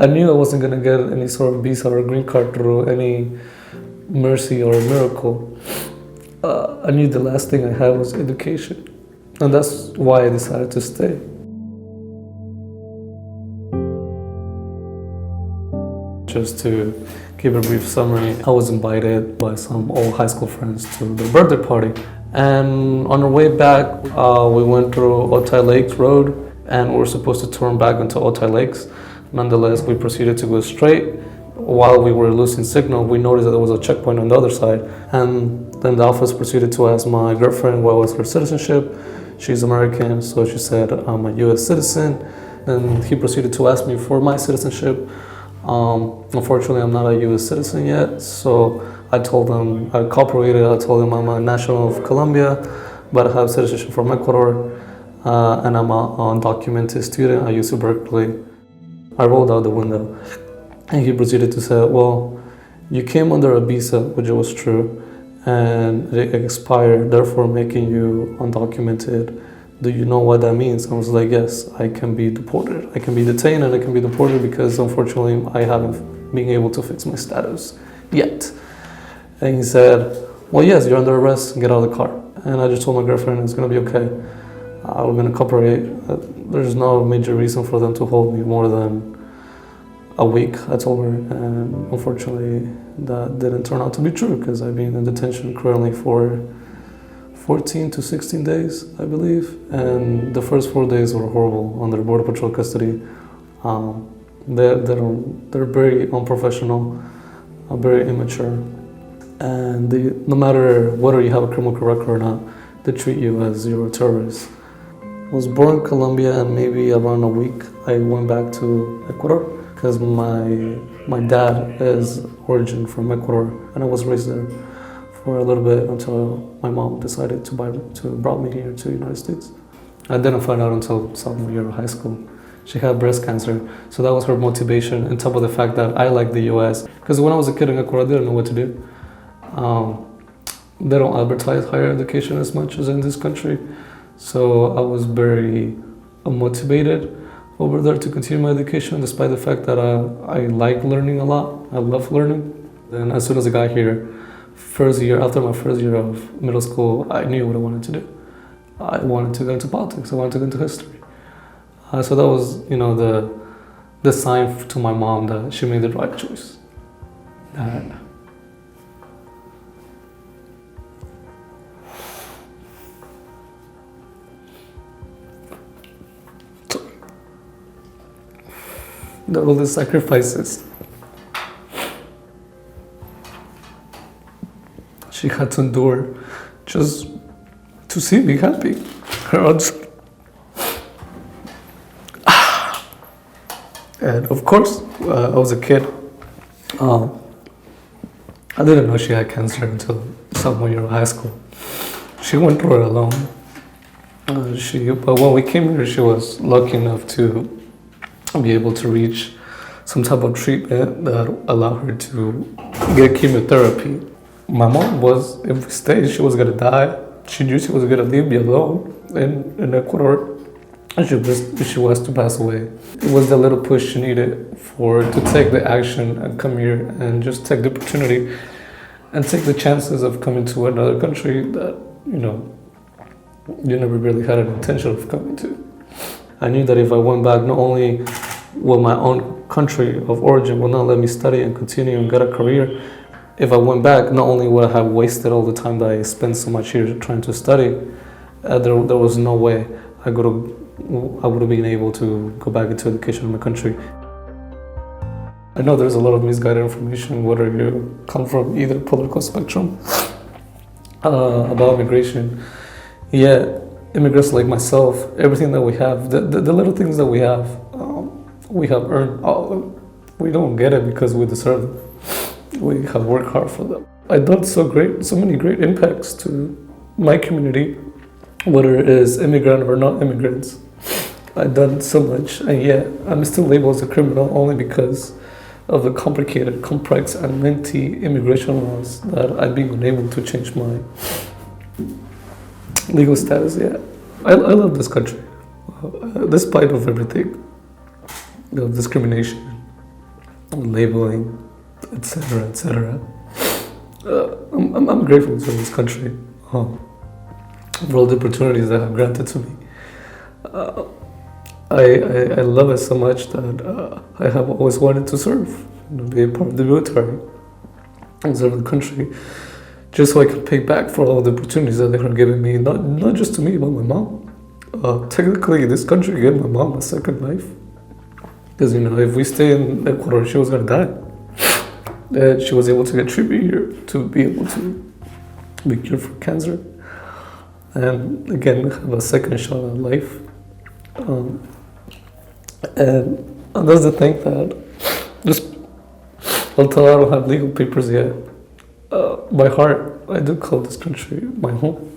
I knew I wasn't going to get any sort of visa or green card through any mercy or miracle. I knew the last thing I had was education. And that's why I decided to stay. Just to give a brief summary, I was invited by some old high school friends to the birthday party. And on our way back, we went through Otay Lakes Road, and we were supposed to turn back into Otay Lakes. Nonetheless, we proceeded to go straight. While we were losing signal, we noticed that there was a checkpoint on the other side. And then the officer proceeded to ask my girlfriend what was her citizenship. She's American, so she said, I'm a US citizen. Then he proceeded to ask me for my citizenship. Unfortunately, I'm not a US citizen yet, so I told him, I cooperated. I told him I'm a national of Colombia, but I have citizenship from Ecuador, and I'm an undocumented student at UC Berkeley. I rolled out the window, and he proceeded to say, well, you came under a visa, which was true, and it expired, therefore making you undocumented. Do you know what that means? I was like, yes, I can be deported. I can be detained and I can be deported because unfortunately I haven't been able to fix my status yet. And he said, well, yes, you're under arrest, get out of the car. And I just told my girlfriend it's gonna be okay. We're gonna cooperate. There's no major reason for them to hold me more than a week, I told her. And unfortunately that didn't turn out to be true because I've been in detention currently for 14 to 16 days, I believe, and the first 4 days were horrible under Border Patrol custody. They're very unprofessional, very immature, and no matter whether you have a criminal record or not, they treat you as you're a terrorist. I was born in Colombia, and maybe around a week I went back to Ecuador because my dad is origin from Ecuador, and I was raised there for a little bit until my mom decided to brought me here to the United States. I didn't find out until sophomore year of high school. She had breast cancer, so that was her motivation, on top of the fact that I like the US. Because when I was a kid in Ecuador, I didn't know what to do. They don't advertise higher education as much as in this country, so I was very motivated over there to continue my education, despite the fact that I like learning a lot. I love learning. Then as soon as I got here, after my first year of middle school, I knew what I wanted to do. I wanted to go into politics. I wanted to go into history. So that was, the sign to my mom that she made the right choice. All the sacrifices she had to endure just to see me happy. And of course, I was a kid. I didn't know she had cancer until sophomore year of high school. She went through it alone. But when we came here, she was lucky enough to be able to reach some type of treatment that allowed her to get chemotherapy. My mom was, if we stayed, she was gonna die. She knew she was gonna leave me alone in Ecuador, and she was to pass away. It was the little push she needed to take the action and come here and just take the opportunity and take the chances of coming to another country that, you never really had an intention of coming to. I knew that if I went back, not only will my own country of origin will not let me study and continue and get a career, if I went back, not only would I have wasted all the time that I spent so much here trying to study, there was no way I would have been able to go back into education in my country. I know there's a lot of misguided information, whether you come from either political spectrum, about immigration. Yeah, immigrants like myself, everything that we have, the little things that we have earned all of them. We don't get it because we deserve them. We have worked hard for them. I've done so many great impacts to my community, whether it is immigrant or not immigrants. I've done so much, and yet I'm still labeled as a criminal only because of the complicated, complex, and lengthy immigration laws that I've been unable to change my legal status yet. I love this country, despite of everything, the discrimination, labeling, etc., etc. I'm grateful to this country for all the opportunities that have granted to me. I love it so much that I have always wanted to serve, be a part of the military, and serve the country, just so I could pay back for all the opportunities that they have given me, not just to me, but my mom. Technically, this country gave my mom a second life, because if we stay in Ecuador, she was gonna die. And she was able to get treatment here to be able to be cured for cancer, and again have a second shot at life. And that's the thing that just, although I don't have legal papers yet, by heart I do call this country my home.